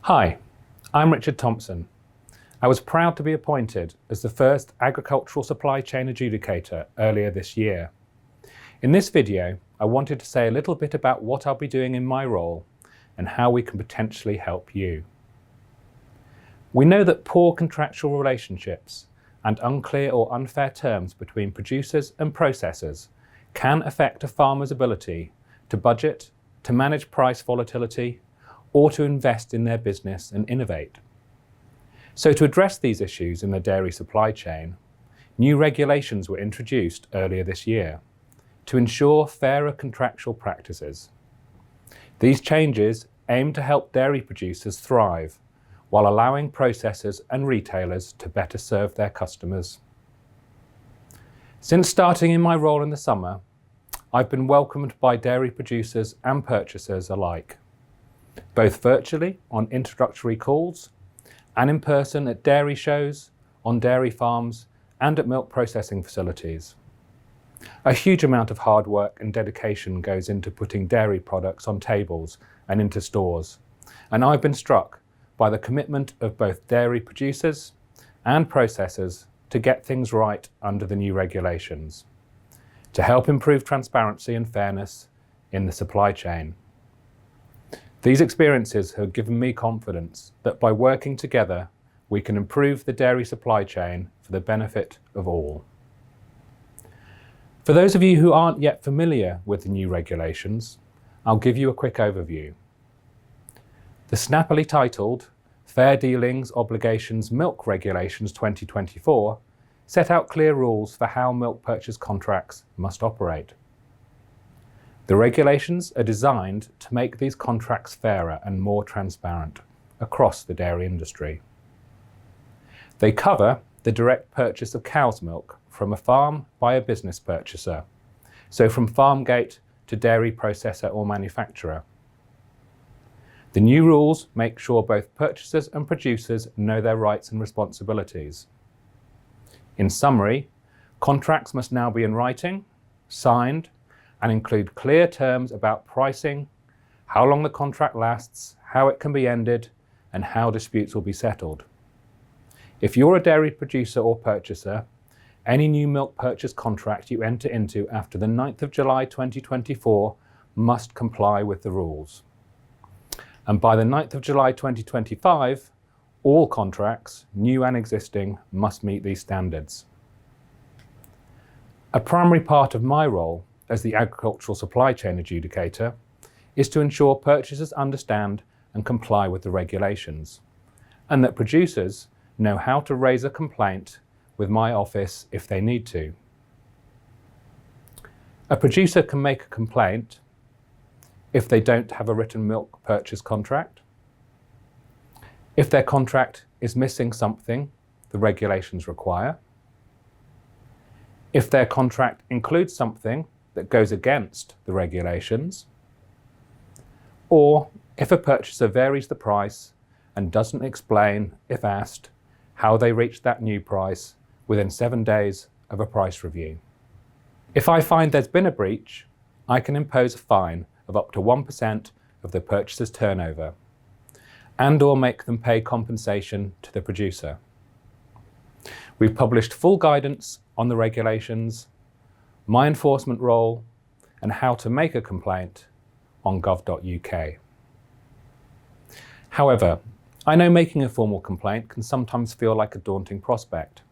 Hi, I'm Richard Thompson. I was proud to be appointed as the first Agricultural Supply Chain Adjudicator earlier this year. In this video, I wanted to say a little bit about what I'll be doing in my role and how we can potentially help you. We know that poor contractual relationships and unclear or unfair terms between producers and processors can affect a farmer's ability to budget, to manage price volatility, or to invest in their business and innovate. So to address these issues in the dairy supply chain, new regulations were introduced earlier this year to ensure fairer contractual practices. These changes aim to help dairy producers thrive while allowing processors and retailers to better serve their customers. Since starting in my role in the summer, I've been welcomed by dairy producers and purchasers alike, both virtually on introductory calls and in person at dairy shows, on dairy farms and at milk processing facilities. A huge amount of hard work and dedication goes into putting dairy products on tables and into stores, and I've been struck by the commitment of both dairy producers and processors to get things right under the new regulations, to help improve transparency and fairness in the supply chain. These experiences have given me confidence that by working together, we can improve the dairy supply chain for the benefit of all. For those of you who aren't yet familiar with the new regulations, I'll give you a quick overview. The snappily titled Fair Dealings Obligations Milk Regulations 2024 set out clear rules for how milk purchase contracts must operate. The regulations are designed to make these contracts fairer and more transparent across the dairy industry. They cover the direct purchase of cow's milk from a farm by a business purchaser, so from farm gate to dairy processor or manufacturer. The new rules make sure both purchasers and producers know their rights and responsibilities. In summary, contracts must now be in writing, signed, and include clear terms about pricing, how long the contract lasts, how it can be ended, and how disputes will be settled. If you're a dairy producer or purchaser, any new milk purchase contract you enter into after the 9th of July 2024 must comply with the rules. And by the 9th of July 2025, all contracts, new and existing, must meet these standards. A primary part of my role as the Agricultural Supply Chain Adjudicator is to ensure purchasers understand and comply with the regulations, and that producers know how to raise a complaint with my office if they need to. A producer can make a complaint if they don't have a written milk purchase contract, if their contract is missing something the regulations require, if their contract includes something that goes against the regulations, or if a purchaser varies the price and doesn't explain, if asked, how they reached that new price within 7 days of a price review. If I find there's been a breach, I can impose a fine of up to 1% of the purchaser's turnover, and/or make them pay compensation to the producer. We've published full guidance on the regulations, my enforcement role, and how to make a complaint on gov.uk. However, I know making a formal complaint can sometimes feel like a daunting prospect.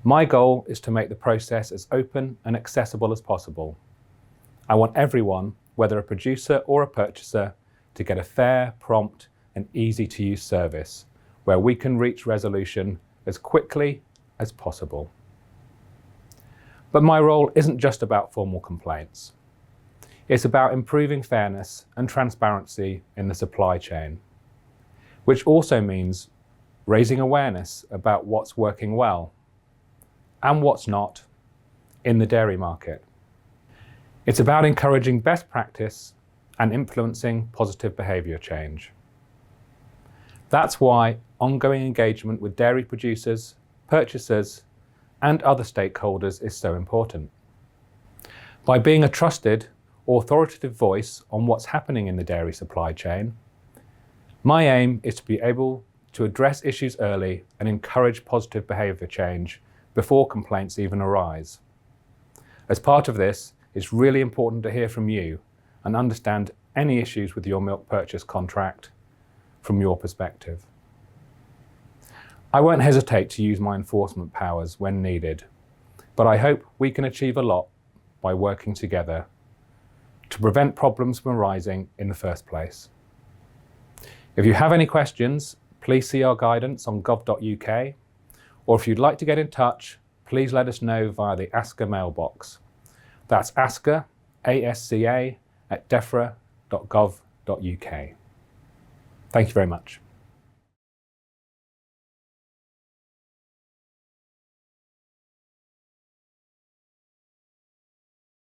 My goal is to make the process as open and accessible as possible. I want everyone, whether a producer or a purchaser, to get a fair, prompt, and easy-to-use service where we can reach resolution as quickly as possible. But my role isn't just about formal complaints. It's about improving fairness and transparency in the supply chain, which also means raising awareness about what's working well and what's not in the dairy market. It's about encouraging best practice and influencing positive behaviour change. That's why ongoing engagement with dairy producers, purchasers, and other stakeholders is so important. By being a trusted, authoritative voice on what's happening in the dairy supply chain, My aim is to be able to address issues early and encourage positive behaviour change before complaints even arise. As part of this, it's really important to hear from you and understand any issues with your milk purchase contract from your perspective. I won't hesitate to use my enforcement powers when needed, but I hope we can achieve a lot by working together to prevent problems from arising in the first place. If you have any questions, please see our guidance on gov.uk, or if you'd like to get in touch, please let us know via the ASCA mailbox. That's ASCA, ASCA @defra.gov.uk. Thank you very much.